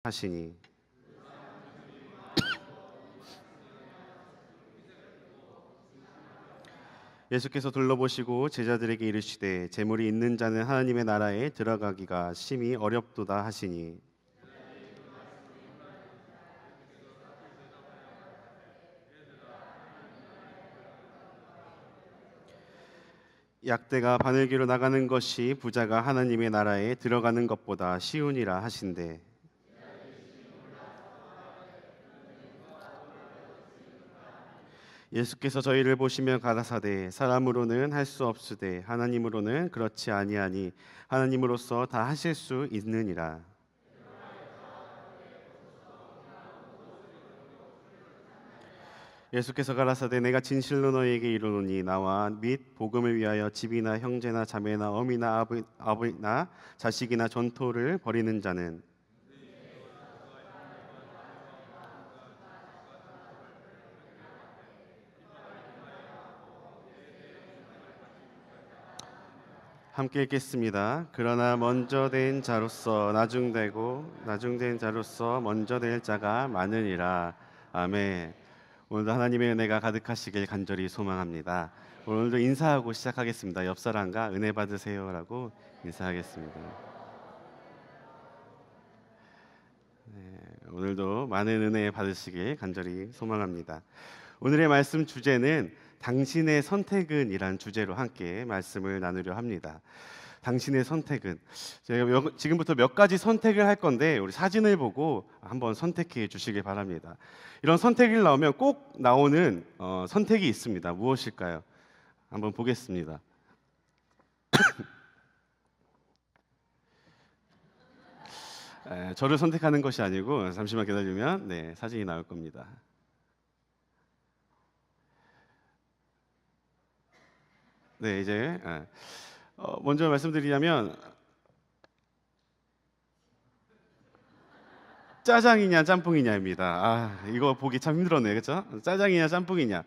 하시니 예수께서 둘러보시고 제자들에게 이르시되 재물이 있는 자는 하나님의 나라에 들어가기가 심히 어렵도다 하시니 약대가 바늘기로 나가는 것이 부자가 하나님의 나라에 들어가는 것보다 쉬우니라 하신대. 예수께서 저희를 보시며 가라사대 사람으로는 할 수 없으되 하나님으로는 그렇지 아니하니 하나님으로서 다 하실 수 있느니라. 예수께서 가라사대 내가 진실로 너희에게 이르노니 나와 및 복음을 위하여 집이나 형제나 자매나 어미나 아버지나 자식이나 전토를 벌이는 자는 함께 읽겠습니다. 그러나 먼저 된 자로서 나중되고 나중된 자로서 먼저 될 자가 많으니라. 아멘. 오늘도 하나님의 은혜가 가득하시길 간절히 소망합니다. 오늘도 인사하고 시작하겠습니다. 옆 사람과 은혜 받으세요라고 인사하겠습니다. 오늘도 많은 은혜 받으시길 간절히 소망합니다. 오늘의 말씀 주제는 당신의 선택은 이란 주제로 함께 말씀을 나누려 합니다. 당신의 선택은, 제가 지금부터 몇 가지 선택을 할 건데 우리 사진을 보고 한번 선택해 주시길 바랍니다. 이런 선택이 나오면 꼭 나오는 선택이 있습니다. 무엇일까요? 한번 보겠습니다. 저를 선택하는 것이 아니고 잠시만 기다리면 사진이 나올 겁니다. 이제 먼저 말씀드리자면 짜장이냐 짬뽕이냐입니다. 이거 보기 참 힘들었네요, 그렇죠? 짜장이냐 짬뽕이냐.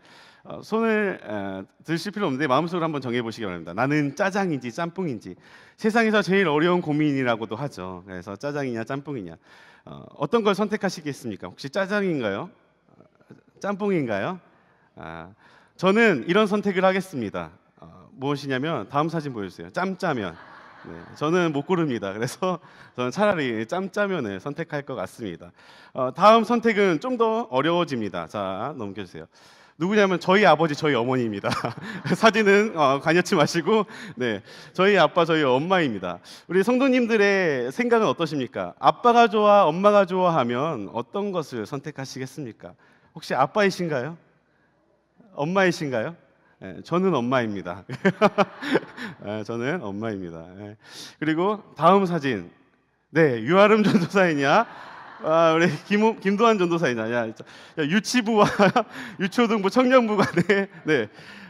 손을 드실 필요 없는데 마음속으로 한번 정해보시기 바랍니다. 나는 짜장인지 짬뽕인지. 세상에서 제일 어려운 고민이라고도 하죠. 그래서 짜장이냐 짬뽕이냐. 어떤 걸 선택하시겠습니까? 혹시 짜장인가요? 짬뽕인가요? 저는 이런 선택을 하겠습니다. 무엇이냐면 다음 사진 보여주세요. 짬짜면. 저는 못 고릅니다. 그래서 저는 차라리 짬짜면을 선택할 것 같습니다. 다음 선택은 좀 더 어려워집니다. 자, 넘겨주세요. 누구냐면 저희 아버지, 저희 어머니입니다. 사진은 관여치 마시고, 저희 아빠, 저희 엄마입니다. 우리 성도님들의 생각은 어떠십니까? 아빠가 좋아, 엄마가 좋아하면 어떤 것을 선택하시겠습니까? 혹시 아빠이신가요? 엄마이신가요? 저는 엄마입니다. 저는 엄마입니다. 그리고 다음 사진, 유아름 전도사이냐, 우리 김도환 전도사이냐, 유치부와 유초등부, 청년부가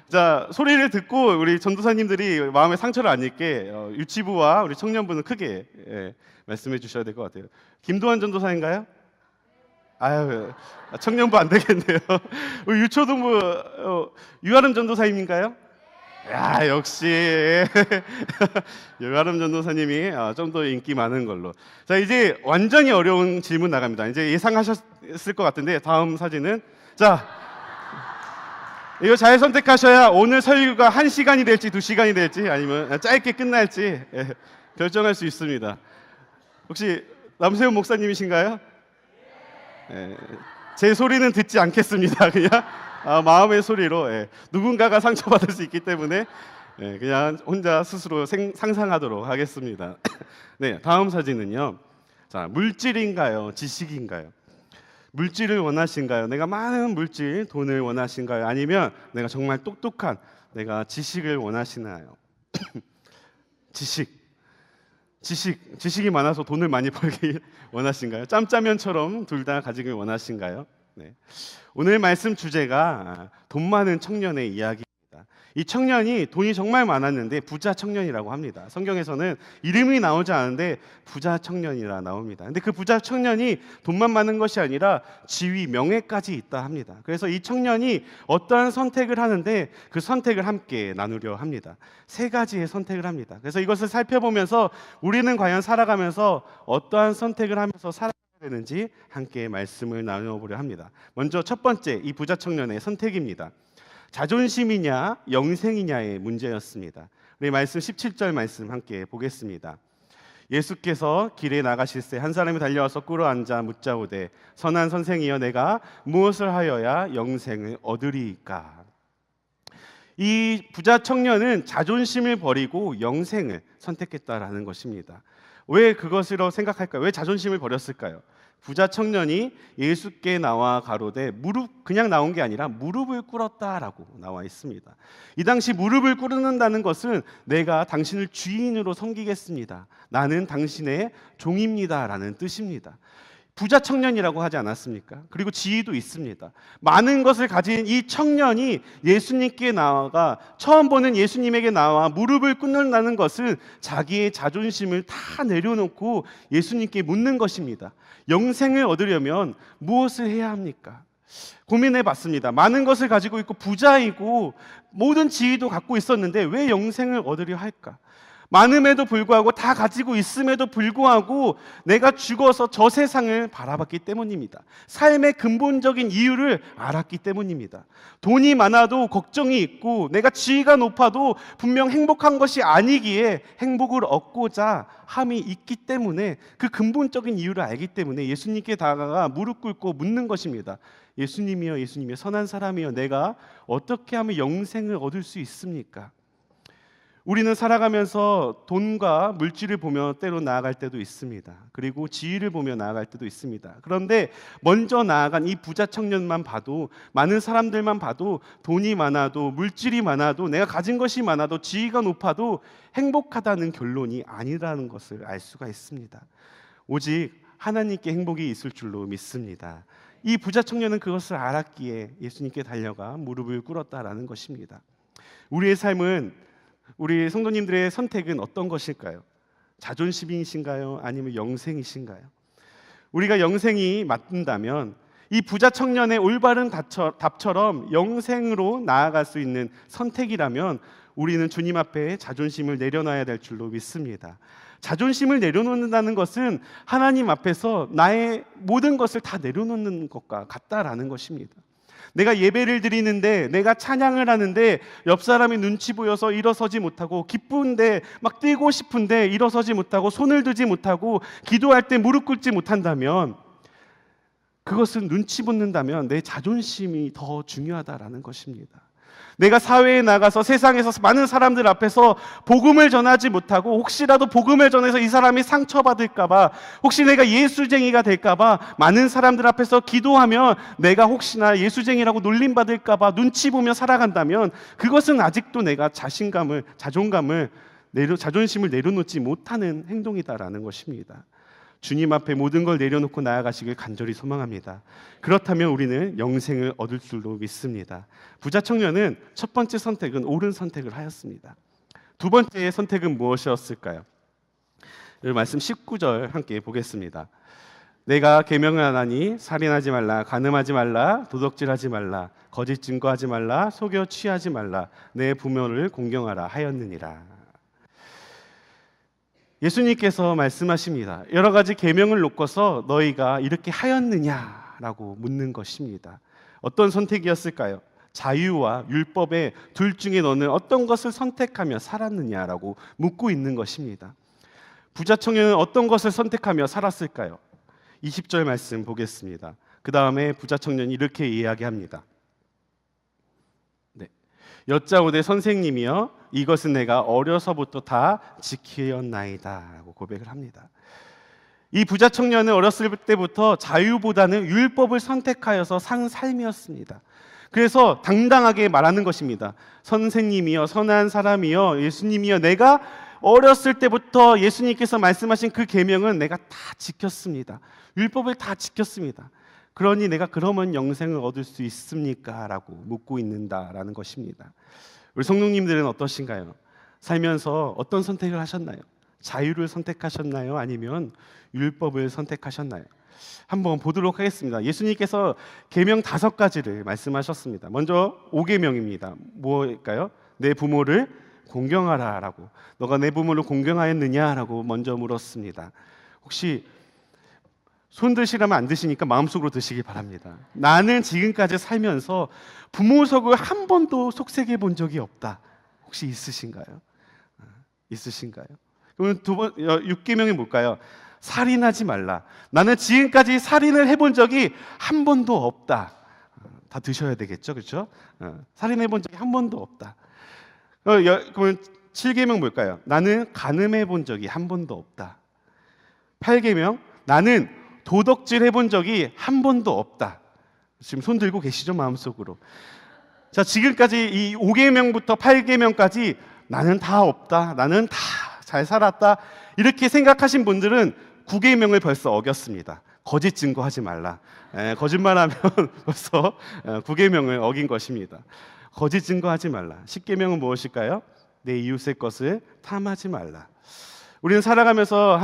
자, 소리를 듣고 우리 전도사님들이 마음에 상처를 안 입게 유치부와 우리 청년부는 크게 말씀해 주셔야 될 것 같아요. 김도환 전도사인가요? 청년부 안 되겠네요. 우리 유초등부 유아름 전도사님인가요? 야, 역시 유아름 전도사님이 좀 더 인기 많은 걸로. 자, 이제 완전히 어려운 질문 나갑니다. 이제 예상하셨을 것 같은데 다음 사진은, 자, 이거 잘 선택하셔야 오늘 설교가 1시간이 될지 2시간이 될지 아니면 짧게 끝날지 결정할 수 있습니다. 혹시 남세훈 목사님이신가요? 제 소리는 듣지 않겠습니다. 그냥 마음의 소리로 누군가가 상처받을 수 있기 때문에 그냥 혼자 스스로 상상하도록 하겠습니다. 다음 사진은요. 자, 물질인가요? 지식인가요? 물질을 원하신가요? 내가 많은 물질, 돈을 원하신가요? 아니면 내가 정말 똑똑한 내가 지식을 원하시나요? 지식이 많아서 돈을 많이 벌길 원하신가요? 짬짜면처럼 둘 다 가지길 원하신가요? 오늘 말씀 주제가 돈 많은 청년의 이야기입니다. 이 청년이 돈이 정말 많았는데 부자 청년이라고 합니다. 성경에서는 이름이 나오지 않은데 부자 청년이라 나옵니다. 근데 그 부자 청년이 돈만 많은 것이 아니라 지위, 명예까지 있다 합니다. 그래서 이 청년이 어떠한 선택을 하는데 그 선택을 함께 나누려 합니다. 3가지의 선택을 합니다. 그래서 이것을 살펴보면서 우리는 과연 살아가면서 어떠한 선택을 하면서 살아가야 되는지 함께 말씀을 나눠보려 합니다. 먼저 첫 번째, 이 부자 청년의 선택입니다. 자존심이냐 영생이냐의 문제였습니다. 우리 말씀 17절 말씀 함께 보겠습니다. 예수께서 길에 나가실새 한 사람이 달려와서 꿇어앉아 묻자오되 선한 선생이여 내가 무엇을 하여야 영생을 얻으리이까. 이 부자 청년은 자존심을 버리고 영생을 선택했다라는 것입니다. 왜 그것으로 생각할까요? 왜 자존심을 버렸을까요? 부자 청년이 예수께 나와 가로되 그냥 나온 게 아니라 무릎을 꿇었다라고 나와 있습니다. 이 당시 무릎을 꿇는다는 것은 내가 당신을 주인으로 섬기겠습니다. 나는 당신의 종입니다라는 뜻입니다. 부자 청년이라고 하지 않았습니까? 그리고 지위도 있습니다. 많은 것을 가진 이 청년이 예수님께 나아가 처음 보는 예수님에게 나와 무릎을 꿇는다는 것은 자기의 자존심을 다 내려놓고 예수님께 묻는 것입니다. 영생을 얻으려면 무엇을 해야 합니까? 고민해 봤습니다. 많은 것을 가지고 있고 부자이고 모든 지위도 갖고 있었는데 왜 영생을 얻으려 할까? 많음에도 불구하고 다 가지고 있음에도 불구하고 내가 죽어서 저 세상을 바라봤기 때문입니다. 삶의 근본적인 이유를 알았기 때문입니다. 돈이 많아도 걱정이 있고 내가 지위가 높아도 분명 행복한 것이 아니기에 행복을 얻고자 함이 있기 때문에 그 근본적인 이유를 알기 때문에 예수님께 다가가 무릎 꿇고 묻는 것입니다. 예수님이여 예수님이여 선한 사람이여 내가 어떻게 하면 영생을 얻을 수 있습니까? 우리는 살아가면서 돈과 물질을 보며 때로 나아갈 때도 있습니다. 그리고 지위를 보며 나아갈 때도 있습니다. 그런데 먼저 나아간 이 부자 청년만 봐도, 많은 사람들만 봐도 돈이 많아도 물질이 많아도 내가 가진 것이 많아도 지위가 높아도 행복하다는 결론이 아니라는 것을 알 수가 있습니다. 오직 하나님께 행복이 있을 줄로 믿습니다. 이 부자 청년은 그것을 알았기에 예수님께 달려가 무릎을 꿇었다라는 것입니다. 우리의 삶은, 우리 성도님들의 선택은 어떤 것일까요? 자존심이신가요? 아니면 영생이신가요? 우리가 영생이 맞는다면 이 부자 청년의 올바른 답처럼 영생으로 나아갈 수 있는 선택이라면 우리는 주님 앞에 자존심을 내려놔야 될 줄로 믿습니다. 자존심을 내려놓는다는 것은 하나님 앞에서 나의 모든 것을 다 내려놓는 것과 같다라는 것입니다. 내가 예배를 드리는데, 내가 찬양을 하는데 옆 사람이 눈치 보여서 일어서지 못하고, 기쁜데 막 뛰고 싶은데 일어서지 못하고, 손을 들지 못하고, 기도할 때 무릎 꿇지 못한다면 그것은 눈치 보는다면 내 자존심이 더 중요하다라는 것입니다. 내가 사회에 나가서 세상에서 많은 사람들 앞에서 복음을 전하지 못하고 혹시라도 복음을 전해서 이 사람이 상처받을까 봐, 혹시 내가 예수쟁이가 될까 봐 많은 사람들 앞에서 기도하면 내가 혹시나 예수쟁이라고 놀림받을까 봐 눈치 보며 살아간다면 그것은 아직도 내가 자존심을 내려놓지 못하는 행동이다라는 것입니다. 주님 앞에 모든 걸 내려놓고 나아가시길 간절히 소망합니다. 그렇다면 우리는 영생을 얻을 줄로 믿습니다. 부자 청년은 첫 번째 선택은 옳은 선택을 하였습니다. 두 번째 선택은 무엇이었을까요? 이 말씀 19절 함께 보겠습니다. 내가 계명을 하나니 살인하지 말라, 간음하지 말라, 도둑질하지 말라, 거짓 증거하지 말라, 속여 취하지 말라, 내 부모를 공경하라 하였느니라. 예수님께서 말씀하십니다. 여러 가지 계명을 놓고서 너희가 이렇게 하였느냐라고 묻는 것입니다. 어떤 선택이었을까요? 자유와 율법의 둘 중에 너는 어떤 것을 선택하며 살았느냐라고 묻고 있는 것입니다. 부자 청년은 어떤 것을 선택하며 살았을까요? 20절 말씀 보겠습니다. 그 다음에 부자 청년이 이렇게 이야기합니다. 여짜오되 선생님이여 이것은 내가 어려서부터 다 지키었나이다 라고 고백을 합니다. 이 부자 청년은 어렸을 때부터 자유보다는 율법을 선택하여서 산 삶이었습니다. 그래서 당당하게 말하는 것입니다. 선생님이여 선한 사람이여 예수님이여 내가 어렸을 때부터 예수님께서 말씀하신 그 계명은 내가 다 지켰습니다. 율법을 다 지켰습니다. 그러니 내가 그러면 영생을 얻을 수 있습니까? 라고 묻고 있는다라는 것입니다. 우리 성도님들은 어떠신가요? 살면서 어떤 선택을 하셨나요? 자유를 선택하셨나요? 아니면 율법을 선택하셨나요? 한번 보도록 하겠습니다. 예수님께서 계명 5가지를 말씀하셨습니다. 먼저 5계명입니다. 뭐일까요? 내 부모를 공경하라 라고. 너가 내 부모를 공경하였느냐? 라고 먼저 물었습니다. 혹시 손 드시라면 안 드시니까 마음속으로 드시기 바랍니다. 나는 지금까지 살면서 부모 속을 한 번도 속색해 본 적이 없다. 혹시 있으신가요? 있으신가요? 그러면 6계명이 뭘까요? 살인하지 말라. 나는 지금까지 살인을 해본 적이 한 번도 없다. 다 드셔야 되겠죠, 그렇죠? 살인해 본 적이 한 번도 없다. 그러면 7계명 뭘까요? 나는 간음해 본 적이 한 번도 없다. 8계명 나는 도덕질 해본 적이 한 번도 없다. 지금 손 들고 계시죠, 마음속으로? 자, 지금까지 이 5계명부터 8계명까지 나는 다 없다, 나는 다 잘 살았다, 이렇게 생각하신 분들은 9계명을 벌써 어겼습니다. 거짓 증거하지 말라. 거짓말하면 벌써 9계명을 어긴 것입니다. 거짓 증거하지 말라. 10계명은 무엇일까요? 내 이웃의 것을 탐하지 말라. 우리는 살아가면서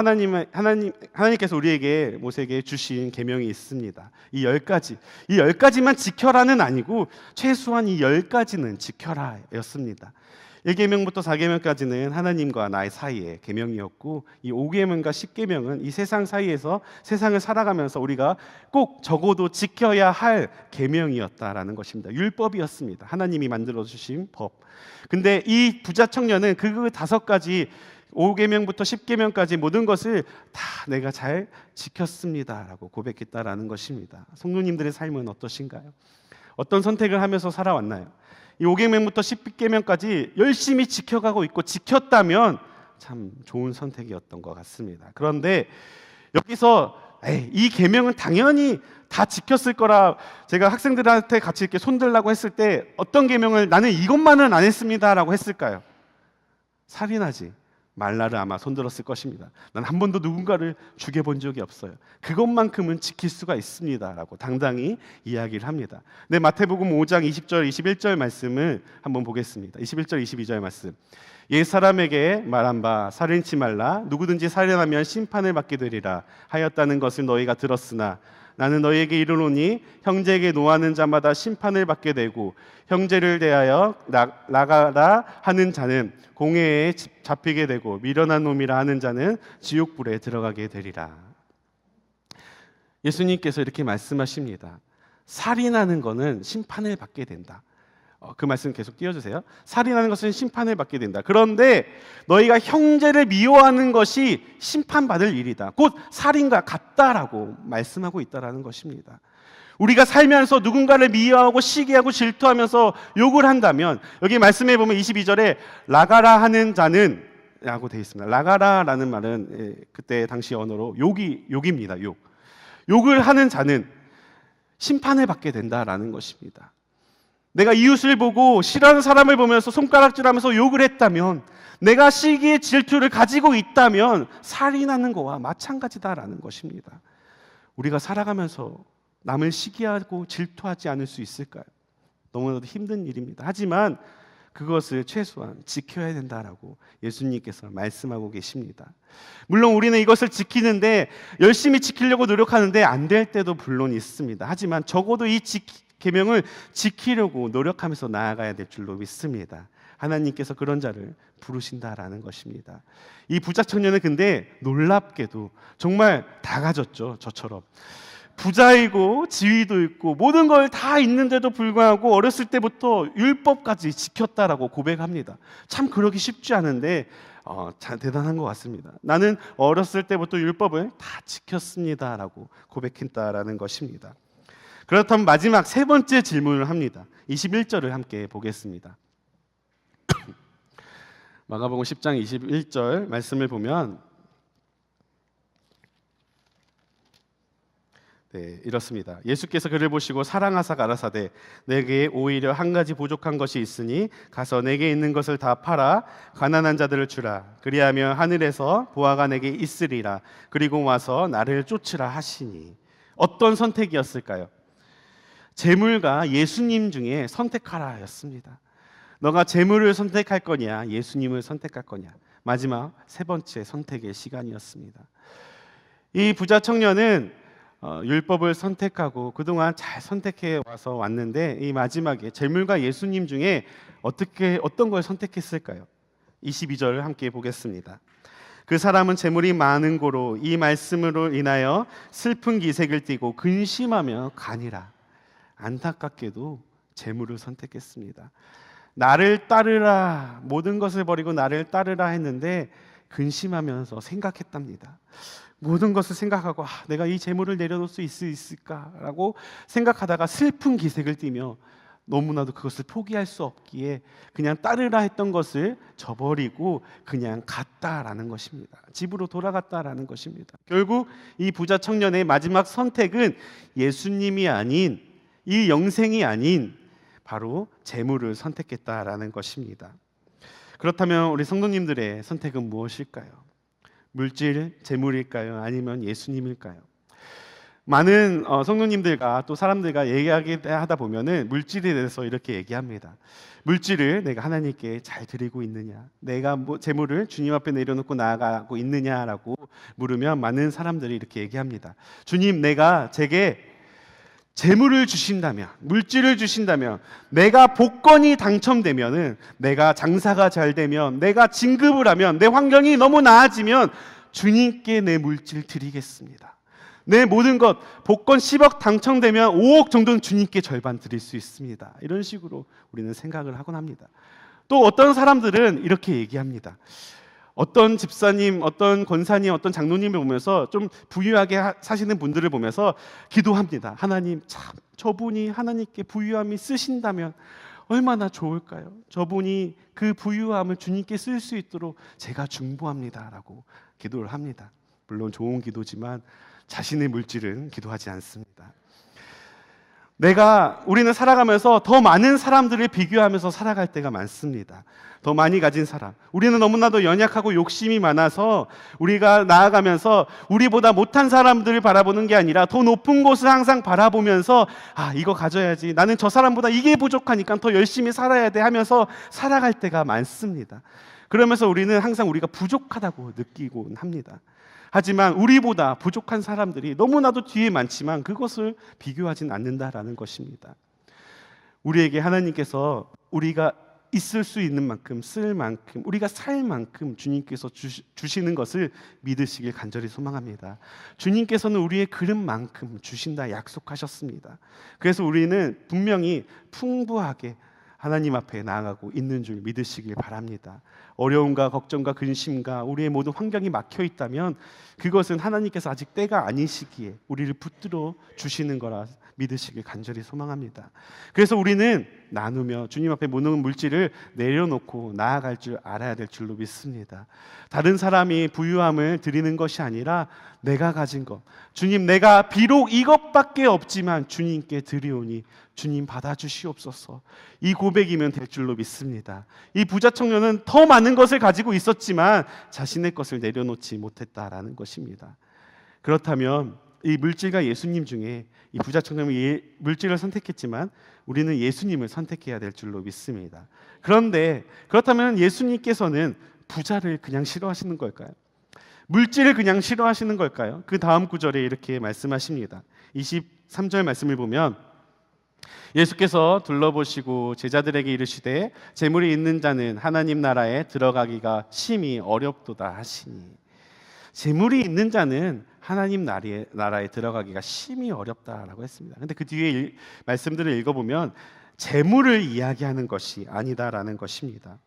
하나님께서 우리에게, 모세에게 주신 계명이 있습니다. 이 10가지, 이 10가지만 지켜라는 아니고 최소한 이 10가지는 지켜라였습니다. 1계명부터 4계명까지는 하나님과 나의 사이의 계명이었고, 이 5계명과 10계명은 이 세상 사이에서 세상을 살아가면서 우리가 꼭 적어도 지켜야 할 계명이었다라는 것입니다. 율법이었습니다. 하나님이 만들어 주신 법. 근데 이 부자 청년은 그 5가지, 5계명부터 10계명까지 모든 것을 다 내가 잘 지켰습니다라고 고백했다라는 것입니다. 성도님들의 삶은 어떠신가요? 어떤 선택을 하면서 살아왔나요? 이 5계명부터 10계명까지 열심히 지켜가고 있고, 지켰다면 참 좋은 선택이었던 것 같습니다. 그런데 여기서 이 계명은 당연히 다 지켰을 거라, 제가 학생들한테 같이 이렇게 손들라고 했을 때 어떤 계명을 나는 이것만은 안 했습니다라고 했을까요? 살인하지 말라를 아마 손들었을 것입니다. 난 한 번도 누군가를 죽여본 적이 없어요. 그것만큼은 지킬 수가 있습니다라고 당당히 이야기를 합니다. 네, 마태복음 5장 20절 21절 말씀을 한번 보겠습니다. 21절 22절 말씀. 옛 사람에게 말한 바 살인치 말라. 누구든지 살인하면 심판을 받게 되리라 하였다는 것을 너희가 들었으나 나는 너희에게 이르노니 형제에게 노하는 자마다 심판을 받게 되고, 형제를 대하여 나가라 하는 자는 공회에 잡히게 되고, 미련한 놈이라 하는 자는 지옥불에 들어가게 되리라. 예수님께서 이렇게 말씀하십니다. 살인하는 것은 심판을 받게 된다. 그 말씀 계속 띄워주세요. 살인하는 것은 심판을 받게 된다. 그런데 너희가 형제를 미워하는 것이 심판받을 일이다. 곧 살인과 같다라고 말씀하고 있다라는 것입니다. 우리가 살면서 누군가를 미워하고 시기하고 질투하면서 욕을 한다면, 여기 말씀해 보면 22절에 라가라 하는 자는 라고 되어 있습니다. 라가라라는 말은 그때 당시 언어로 욕입니다. 욕을 하는 자는 심판을 받게 된다라는 것입니다. 내가 이웃을 보고 싫어하는 사람을 보면서 손가락질하면서 욕을 했다면, 내가 시기의 질투를 가지고 있다면 살인하는 거와 마찬가지다라는 것입니다. 우리가 살아가면서 남을 시기하고 질투하지 않을 수 있을까요? 너무나도 힘든 일입니다. 하지만 그것을 최소한 지켜야 된다라고 예수님께서 말씀하고 계십니다. 물론 우리는 이것을 지키는데, 열심히 지키려고 노력하는데 안 될 때도 물론 있습니다. 하지만 적어도 이 계명을 지키려고 노력하면서 나아가야 될 줄로 믿습니다. 하나님께서 그런 자를 부르신다라는 것입니다. 이 부자 청년은 근데 놀랍게도 정말 다 가졌죠. 저처럼 부자이고 지위도 있고 모든 걸 다 있는데도 불구하고 어렸을 때부터 율법까지 지켰다라고 고백합니다. 참 그러기 쉽지 않은데 참 대단한 것 같습니다. 나는 어렸을 때부터 율법을 다 지켰습니다라고 고백했다라는 것입니다. 그렇다면 마지막 3번째 질문을 합니다. 21절을 함께 보겠습니다. 마가복음 10장 21절 말씀을 보면 이렇습니다. 예수께서 그를 보시고 사랑하사 가라사대 내게 오히려 한 가지 부족한 것이 있으니 가서 내게 있는 것을 다 팔아 가난한 자들을 주라. 그리하면 하늘에서 보화가 내게 있으리라. 그리고 와서 나를 쫓으라 하시니. 어떤 선택이었을까요? 재물과 예수님 중에 선택하라 였습니다. 너가 재물을 선택할 거냐, 예수님을 선택할 거냐. 마지막 3번째 선택의 시간이었습니다. 이 부자 청년은 율법을 선택하고 그동안 잘 선택해 와서 왔는데, 이 마지막에 재물과 예수님 중에 어떤 걸 선택했을까요? 22절을 함께 보겠습니다. 그 사람은 재물이 많은 고로 이 말씀으로 인하여 슬픈 기색을 띠고 근심하며 가니라. 안타깝게도 재물을 선택했습니다. 나를 따르라, 모든 것을 버리고 나를 따르라 했는데 근심하면서 생각했답니다. 모든 것을 생각하고 내가 이 재물을 내려놓을 수 있을까라고 생각하다가 슬픈 기색을 띠며 너무나도 그것을 포기할 수 없기에 그냥 따르라 했던 것을 저버리고 그냥 갔다라는 것입니다. 집으로 돌아갔다라는 것입니다. 결국 이 부자 청년의 마지막 선택은 예수님이 아닌, 이 영생이 아닌 바로 재물을 선택했다라는 것입니다. 그렇다면 우리 성도님들의 선택은 무엇일까요? 물질, 재물일까요? 아니면 예수님일까요? 많은 성도님들과 또 사람들과 얘기하다 보면은 물질에 대해서 이렇게 얘기합니다. 물질을 내가 하나님께 잘 드리고 있느냐, 내가 재물을 주님 앞에 내려놓고 나아가고 있느냐라고 물으면 많은 사람들이 이렇게 얘기합니다. 주님, 내가 제게 재물을 주신다면, 물질을 주신다면, 내가 복권이 당첨되면은, 내가 장사가 잘 되면, 내가 진급을 하면, 내 환경이 너무 나아지면 주님께 내 물질 드리겠습니다. 내 모든 것, 복권 10억 당첨되면 5억 정도는 주님께 절반 드릴 수 있습니다. 이런 식으로 우리는 생각을 하곤 합니다. 또 어떤 사람들은 이렇게 얘기합니다. 어떤 집사님, 어떤 권사님, 어떤 장로님을 보면서 좀 부유하게 사시는 분들을 보면서 기도합니다. 하나님, 참 저분이 하나님께 부유함이 쓰신다면 얼마나 좋을까요? 저분이 그 부유함을 주님께 쓸 수 있도록 제가 중보합니다 라고 기도를 합니다. 물론 좋은 기도지만 자신의 물질은 기도하지 않습니다. 우리는 살아가면서 더 많은 사람들을 비교하면서 살아갈 때가 많습니다. 더 많이 가진 사람, 우리는 너무나도 연약하고 욕심이 많아서 우리가 나아가면서 우리보다 못한 사람들을 바라보는 게 아니라 더 높은 곳을 항상 바라보면서 이거 가져야지, 나는 저 사람보다 이게 부족하니까 더 열심히 살아야 돼 하면서 살아갈 때가 많습니다. 그러면서 우리는 항상 우리가 부족하다고 느끼곤 합니다. 하지만 우리보다 부족한 사람들이 너무나도 뒤에 많지만 그것을 비교하진 않는다라는 것입니다. 우리에게 하나님께서 우리가 있을 수 있는 만큼, 쓸 만큼, 우리가 살 만큼 주님께서 주시는 것을 믿으시길 간절히 소망합니다. 주님께서는 우리의 그릇만큼 주신다 약속하셨습니다. 그래서 우리는 분명히 풍부하게 하나님 앞에 나아가고 있는 줄 믿으시길 바랍니다. 어려움과 걱정과 근심과 우리의 모든 환경이 막혀 있다면 그것은 하나님께서 아직 때가 아니시기에 우리를 붙들어 주시는 거라 믿으시길 간절히 소망합니다. 그래서 우리는 나누며 주님 앞에 모든 물질을 내려놓고 나아갈 줄 알아야 될 줄로 믿습니다. 다른 사람이 부유함을 드리는 것이 아니라 내가 가진 것, 주님, 내가 비록 이것밖에 없지만 주님께 드리오니 주님 받아주시옵소서, 이 고백이면 될 줄로 믿습니다. 이 부자 청년은 더 많은 것을 가지고 있었지만 자신의 것을 내려놓지 못했다라는 것입니다. 그렇다면 이 물질과 예수님 중에 이 부자 청년은 물질을 선택했지만 우리는 예수님을 선택해야 될 줄로 믿습니다. 그런데 그렇다면 예수님께서는 부자를 그냥 싫어하시는 걸까요? 물질을 그냥 싫어하시는 걸까요? 그 다음 구절에 이렇게 말씀하십니다. 23절 말씀을 보면 예수께서 둘러보시고 제자들에게 이르시되 재물이 있는 자는 하나님 나라에 들어가기가 심히 어렵도다 하시니, 재물이 있는 자는 하나님 나라에 들어가기가 심히 어렵다라고 했습니다. 그런데 그 뒤에 말씀들을 읽어보면 재물을 이야기하는 것이 아니다라는 것입니다.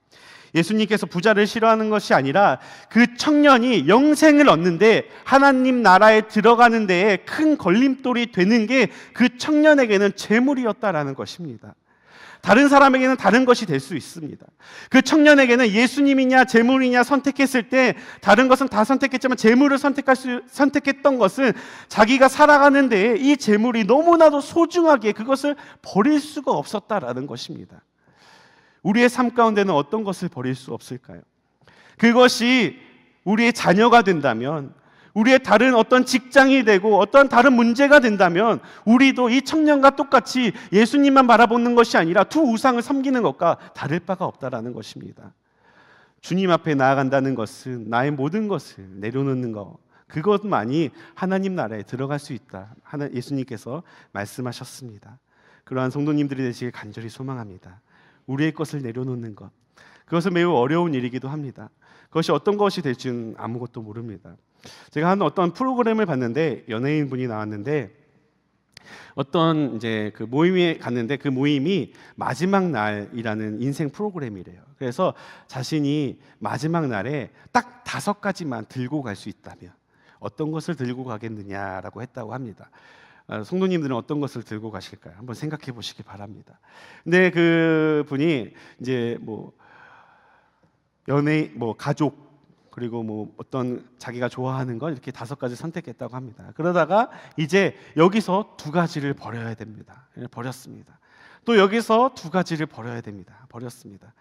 예수님께서 부자를 싫어하는 것이 아니라 그 청년이 영생을 얻는데 하나님 나라에 들어가는 데에 큰 걸림돌이 되는 게 그 청년에게는 재물이었다라는 것입니다. 다른 사람에게는 다른 것이 될 수 있습니다. 그 청년에게는 예수님이냐 재물이냐 선택했을 때 다른 것은 다 선택했지만 재물을 선택했던 것은 자기가 살아가는 데에 이 재물이 너무나도 소중하게 그것을 버릴 수가 없었다라는 것입니다. 우리의 삶 가운데는 어떤 것을 버릴 수 없을까요? 그것이 우리의 자녀가 된다면, 우리의 다른 어떤 직장이 되고 어떤 다른 문제가 된다면 우리도 이 청년과 똑같이 예수님만 바라보는 것이 아니라 두 우상을 섬기는 것과 다를 바가 없다라는 것입니다. 주님 앞에 나아간다는 것은 나의 모든 것을 내려놓는 것, 그것만이 하나님 나라에 들어갈 수 있다, 예수님께서 말씀하셨습니다. 그러한 성도님들이 되시길 간절히 소망합니다. 우리의 것을 내려놓는 것, 그것은 매우 어려운 일이기도 합니다. 그것이 어떤 것이 될지는 아무것도 모릅니다. 제가 한 어떤 프로그램을 봤는데 연예인분이 나왔는데 어떤 이제 그 모임에 갔는데 그 모임이 마지막 날이라는 인생 프로그램이래요. 그래서 자신이 마지막 날에 딱 5가지만 들고 갈 수 있다면 어떤 것을 들고 가겠느냐라고 했다고 합니다. 성도님들은 어떤 것을 들고 가실까요? 한번 생각해 보시기 바랍니다. 근데 그 분이 이제 뭐 연애, 뭐 가족, 그리고 뭐 어떤 자기가 좋아하는 것 이렇게 5가지 선택했다고 합니다. 그러다가 이제 여기서 2가지를 버려야 됩니다. 버렸습니다. 또 여기서 2가지를 버려야 됩니다. 버렸습니다.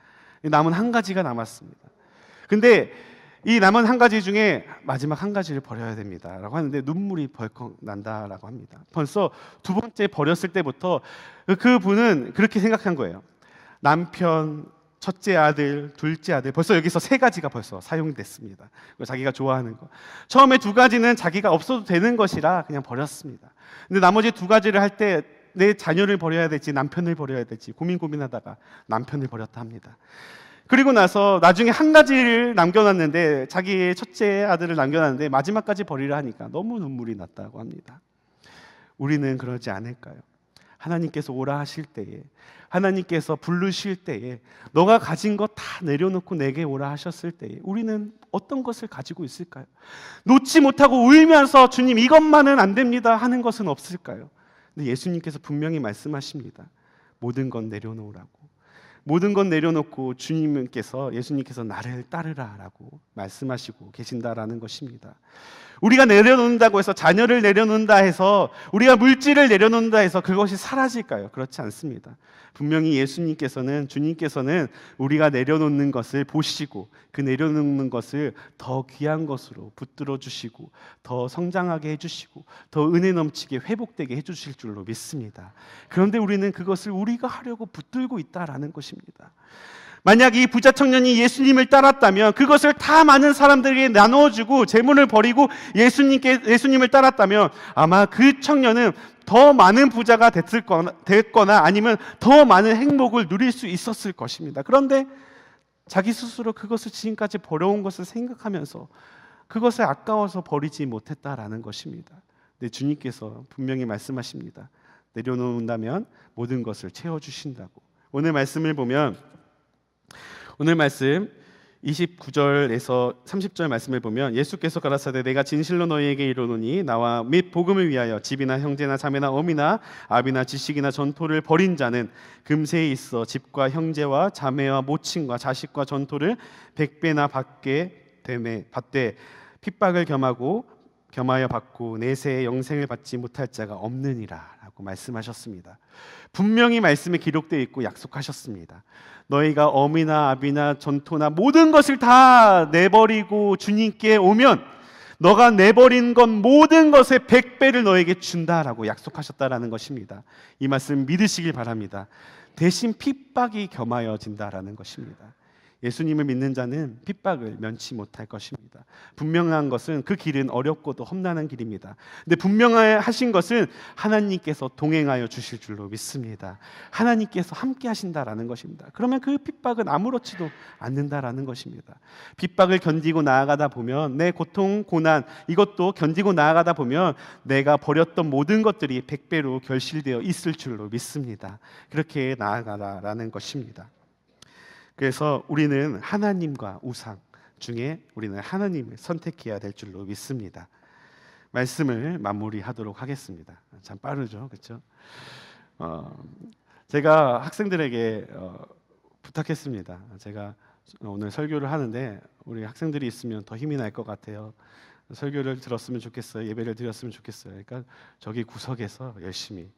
남은 1가지가 남았습니다. 근데 이 남은 1가지 중에 마지막 1가지를 버려야 됩니다라고 하는데 눈물이 벌컥 난다라고 합니다. 벌써 2번째 버렸을 때부터 그 분은 그렇게 생각한 거예요. 남편, 첫째 아들, 둘째 아들, 벌써 여기서 3가지가 벌써 사용됐습니다. 자기가 좋아하는 거. 처음에 2가지는 자기가 없어도 되는 것이라 그냥 버렸습니다. 근데 나머지 2가지를 할 때 내 자녀를 버려야 될지 남편을 버려야 될지 고민하다가 남편을 버렸다 합니다. 그리고 나서 나중에 1가지를 남겨놨는데 자기의 첫째 아들을 남겨놨는데 마지막까지 버리려 하니까 너무 눈물이 났다고 합니다. 우리는 그러지 않을까요? 하나님께서 오라 하실 때에, 하나님께서 부르실 때에, 너가 가진 것 다 내려놓고 내게 오라 하셨을 때에 우리는 어떤 것을 가지고 있을까요? 놓지 못하고 울면서 주님 이것만은 안 됩니다 하는 것은 없을까요? 근데 예수님께서 분명히 말씀하십니다. 모든 건 내려놓으라고. 모든 건 내려놓고 예수님께서 나를 따르라라고 말씀하시고 계신다라는 것입니다. 우리가 내려놓는다고 해서 자녀를 내려놓는다 해서 우리가 물질을 내려놓는다 해서 그것이 사라질까요? 그렇지 않습니다. 분명히 주님께서는 우리가 내려놓는 것을 보시고 그 내려놓는 것을 더 귀한 것으로 붙들어 주시고 더 성장하게 해주시고 더 은혜 넘치게 회복되게 해주실 줄로 믿습니다. 그런데 우리는 그것을 우리가 하려고 붙들고 있다라는 것입니다. 만약 이 부자 청년이 예수님을 따랐다면 그것을 다 많은 사람들에게 나누어주고 재물을 버리고 예수님을 따랐다면 아마 그 청년은 더 많은 부자가 됐거나 아니면 더 많은 행복을 누릴 수 있었을 것입니다. 그런데 자기 스스로 그것을 지금까지 버려온 것을 생각하면서 그것을 아까워서 버리지 못했다라는 것입니다. 근데 주님께서 분명히 말씀하십니다. 내려놓는다면 모든 것을 채워주신다고. 오늘 말씀을 보면 오늘 말씀 29절에서 30절 말씀을 보면 예수께서 가라사대 내가 진실로 너희에게 이르노니 나와 및 복음을 위하여 집이나 형제나 자매나 어미나 아비나 지식이나 전토를 벌인 자는 금세에 있어 집과 형제와 자매와 모친과 자식과 전토를 100배나 받되 핍박을 겸하여 받고 내세에 영생을 받지 못할 자가 없느니라 라고 말씀하셨습니다. 분명히 말씀에 기록되어 있고 약속하셨습니다. 너희가 어미나 아비나 전토나 모든 것을 다 내버리고 주님께 오면 너가 내버린 것 모든 것의 100배를 너에게 준다라고 약속하셨다라는 것입니다. 이 말씀 믿으시길 바랍니다. 대신 핍박이 겸하여진다라는 것입니다. 예수님을 믿는 자는 핍박을 면치 못할 것입니다. 분명한 것은 그 길은 어렵고도 험난한 길입니다. 근데 분명하신 것은 하나님께서 동행하여 주실 줄로 믿습니다. 하나님께서 함께 하신다라는 것입니다. 그러면 그 핍박은 아무렇지도 않는다라는 것입니다. 핍박을 견디고 나아가다 보면 내 고통, 고난 이것도 견디고 나아가다 보면 내가 버렸던 모든 것들이 100배로 결실되어 있을 줄로 믿습니다. 그렇게 나아가라라는 것입니다. 그래서 우리는 하나님과 우상 중에 우리는 하나님을 선택해야 될 줄로 믿습니다. 말씀을 마무리하도록 하겠습니다. 참 빠르죠, 그렇죠? 제가 학생들에게 부탁했습니다. 제가 오늘 설교를 하는데 우리 학생들이 있으면 더 힘이 날 것 같아요. 설교를 들었으면 좋겠어요. 예배를 드렸으면 좋겠어요. 그러니까 저기 구석에서 열심히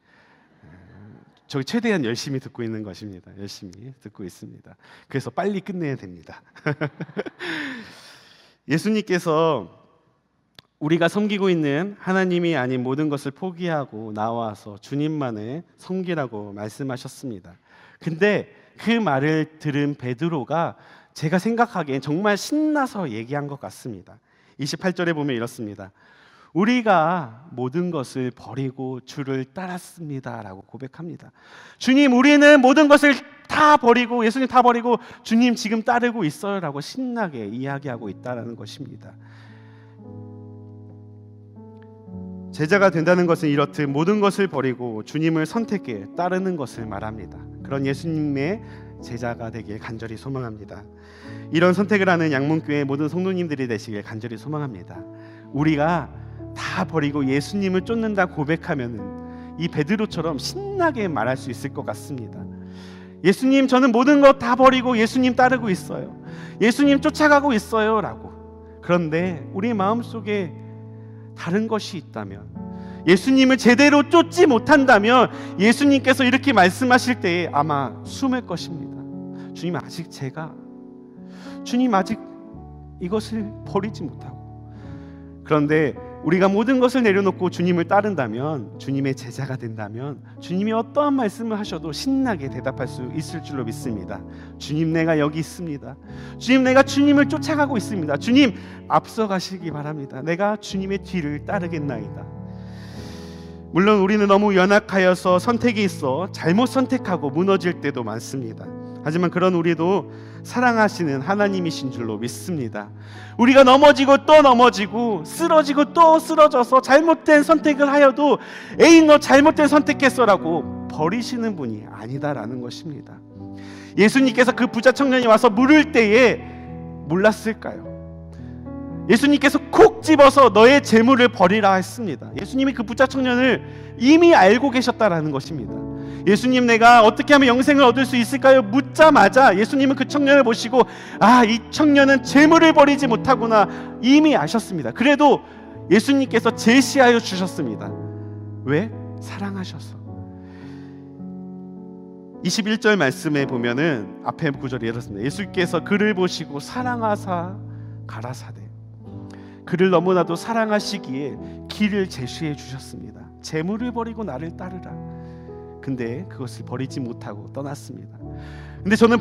저희 최대한 열심히 듣고 있는 것입니다. 열심히 듣고 있습니다. 그래서 빨리 끝내야 됩니다. 예수님께서 우리가 섬기고 있는 하나님이 아닌 모든 것을 포기하고 나와서 주님만을 섬기라고 말씀하셨습니다. 근데 그 말을 들은 베드로가 제가 생각하기엔 정말 신나서 얘기한 것 같습니다. 28절에 보면 이렇습니다. 우리가 모든 것을 버리고 주를 따랐습니다라고 고백합니다. 주님, 우리는 모든 것을 다 버리고, 예수님 다 버리고 주님 지금 따르고 있어요라고 신나게 이야기하고 있다는 것입니다. 제자가 된다는 것은 이렇듯 모든 것을 버리고 주님을 선택해 따르는 것을 말합니다. 그런 예수님의 제자가 되길 간절히 소망합니다. 이런 선택을 하는 양문교회 모든 성도님들이 되시길 간절히 소망합니다. 우리가 다 버리고 예수님을 쫓는다 고백하면은 이 베드로처럼 신나게 말할 수 있을 것 같습니다. 예수님, 저는 모든 것 다 버리고 예수님 따르고 있어요. 예수님 쫓아가고 있어요 라고. 그런데 우리 마음속에 다른 것이 있다면, 예수님을 제대로 쫓지 못한다면 예수님께서 이렇게 말씀하실 때에 아마 숨을 것입니다. 주님, 주님 아직 이것을 버리지 못하고. 그런데 우리가 모든 것을 내려놓고 주님을 따른다면, 주님의 제자가 된다면 주님이 어떠한 말씀을 하셔도 신나게 대답할 수 있을 줄로 믿습니다. 주님, 내가 여기 있습니다. 주님, 내가 주님을 쫓아가고 있습니다. 주님, 앞서가시기 바랍니다. 내가 주님의 뒤를 따르겠나이다. 물론 우리는 너무 연약하여서 선택이 있어 잘못 선택하고 무너질 때도 많습니다. 하지만 그런 우리도 사랑하시는 하나님이신 줄로 믿습니다. 우리가 넘어지고 또 넘어지고 쓰러지고 또 쓰러져서 잘못된 선택을 하여도 에이 너 잘못된 선택했어라고 버리시는 분이 아니다라는 것입니다. 예수님께서 그 부자 청년이 와서 물을 때에 몰랐을까요? 예수님께서 콕 집어서 너의 재물을 버리라 했습니다. 예수님이 그 부자 청년을 이미 알고 계셨다라는 것입니다. 예수님, 내가 어떻게 하면 영생을 얻을 수 있을까요? 묻자마자 예수님은 그 청년을 보시고 이 청년은 재물을 버리지 못하구나 이미 아셨습니다. 그래도 예수님께서 제시하여 주셨습니다. 왜? 사랑하셔서. 21절 말씀에 보면은 앞에 구절이 이렇습니다. 예수께서 그를 보시고 사랑하사 가라사대, 그를 너무나도 사랑하시기에 길을 제시해 주셨습니다. 재물을 버리고 나를 따르라. 근데 그것을 버리지 못하고 떠났습니다. 근데 저는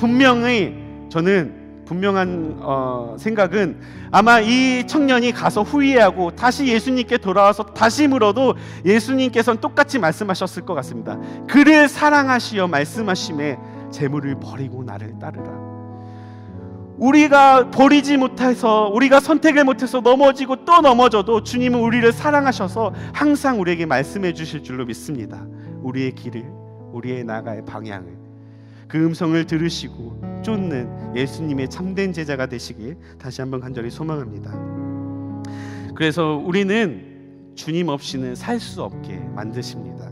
분명한 생각은 아마 이 청년이 가서 후회하고 다시 예수님께 돌아와서 다시 물어도 예수님께서는 똑같이 말씀하셨을 것 같습니다. 그를 사랑하시어 말씀하심에 재물을 버리고 나를 따르라. 우리가 버리지 못해서, 우리가 선택을 못해서 넘어지고 또 넘어져도 주님은 우리를 사랑하셔서 항상 우리에게 말씀해 주실 줄로 믿습니다. 우리의 길을, 우리의 나아갈 방향을, 그 음성을 들으시고 쫓는 예수님의 참된 제자가 되시길 다시 한번 간절히 소망합니다. 그래서 우리는 주님 없이는 살 수 없게 만드십니다.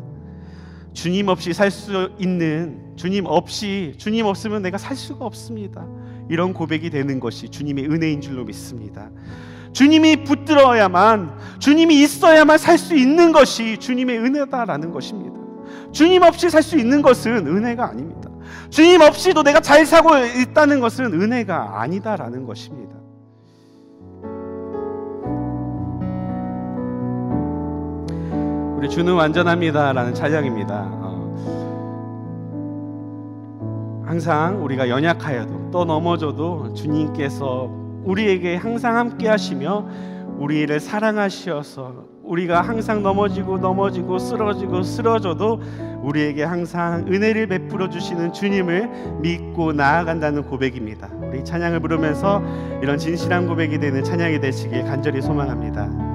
주님 없이 살 수 있는, 주님 없으면 내가 살 수가 없습니다. 이런 고백이 되는 것이 주님의 은혜인 줄로 믿습니다. 주님이 붙들어야만, 주님이 있어야만 살 수 있는 것이 주님의 은혜다라는 것입니다. 주님 없이 살 수 있는 것은 은혜가 아닙니다. 주님 없이도 내가 잘 살고 있다는 것은 은혜가 아니다라는 것입니다. 우리 주는 완전합니다라는 찬양입니다. 항상 우리가 연약하여도 또 넘어져도 주님께서 우리에게 항상 함께 하시며 우리를 사랑하시어서 우리가 항상 넘어지고 쓰러져도 우리에게 항상 은혜를 베풀어 주시는 주님을 믿고 나아간다는 고백입니다. 우리 찬양을 부르면서 이런 진실한 고백이 되는 찬양이 되시길 간절히 소망합니다.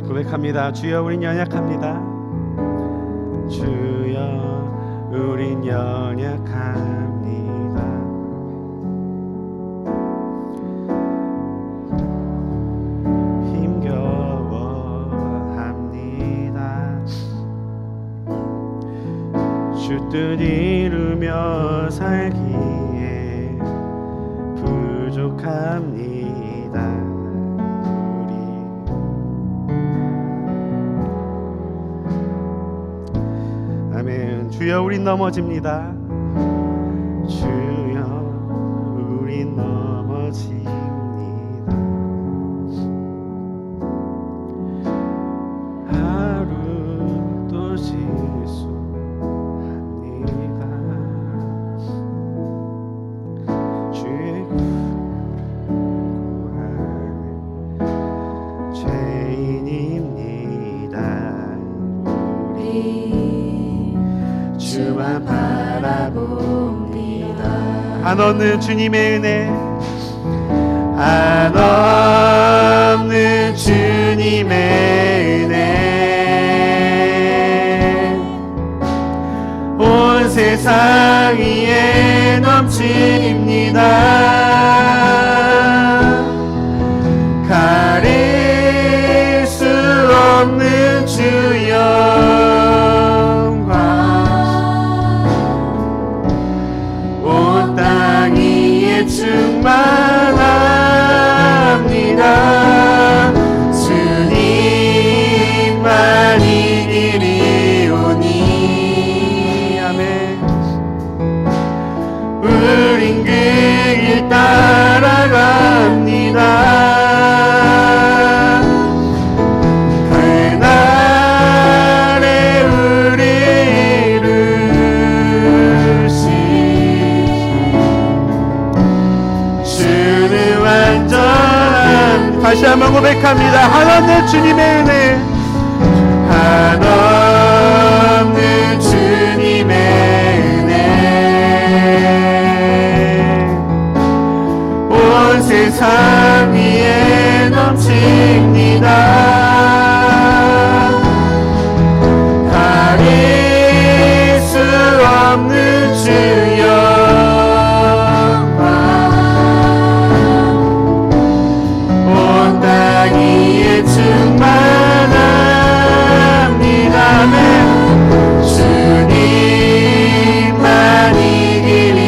고백합니다. 주여, 우린 연약합니다. 주여, 우린 연약합니다. 힘겨워합니다. 주 뜻 이루며 살기에 부족합니다. 주여, 우린 넘어집니다. 주여, 우린 넘어집니다. 하루 또 실수합니다. 주만 바라봅니다. 한없는 주님의 은혜, 한없는 주님의 은혜 온 세상 위에 넘칩니다. 가릴 수 없는 주 영광 온 땅 위에 충만합니다. 주님만 이 길이 오니 아멘. 우린 그 길 따라갑니다. 그날에 우리 이루신 주는 완전한, 다시 한번 고백합니다. 한없는 주님의 은혜, 한없는 주님의 은혜 온 세상 위에 넘칩니다. 가릴 수 없는 주 영광 온 땅 위에 충만합니다. 아멘. 주님만 이 길이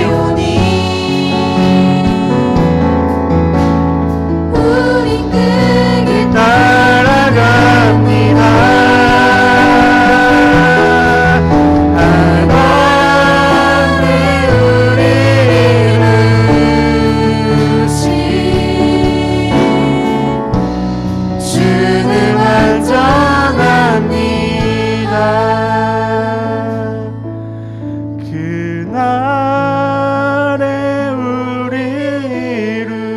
오니 우린 그 길 따라갑니다. 한없는 우리 이루신 주는 완전합니다. 그날에 우리 이루신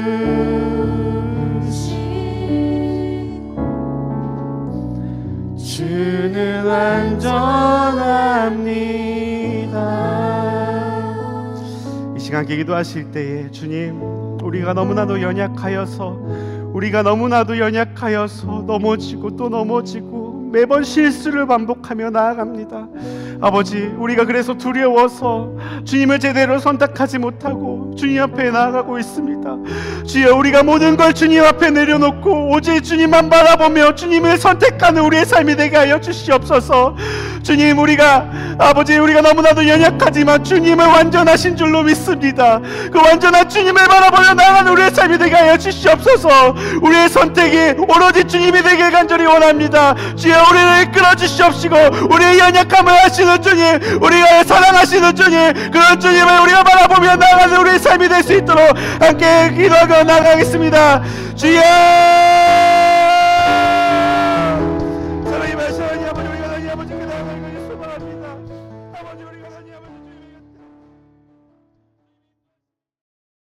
주는 완전합니다. 이 시간 함께 기도하실 때에 주님, 우리가 너무나도 연약하여서 넘어지고 또 넘어지고 매번 실수를 반복하며 나아갑니다. 아버지, 우리가 그래서 두려워서 주님을 제대로 선택하지 못하고 주님 앞에 나아가고 있습니다. 주여, 우리가 모든 걸 주님 앞에 내려놓고 오직 주님만 바라보며 주님을 선택하는 우리의 삶이 되게 하여 주시옵소서. 주님, 우리가 너무나도 연약하지만 주님을 완전하신 줄로 믿습니다. 그 완전한 주님을 바라보며 나아가는 우리의 삶이 되게 하여 주시옵소서. 우리의 선택이 오로지 주님이 되길 간절히 원합니다. 주여, 우리를 이끌어 주시옵시고 우리의 연약함을 아시는 주님, 우리가 사랑하시는 주님, 그런 주님을 우리가 바라보며 나아가는 우리의 삶이 될 수 있도록 함께 기도하고 나아가겠습니다. 주여,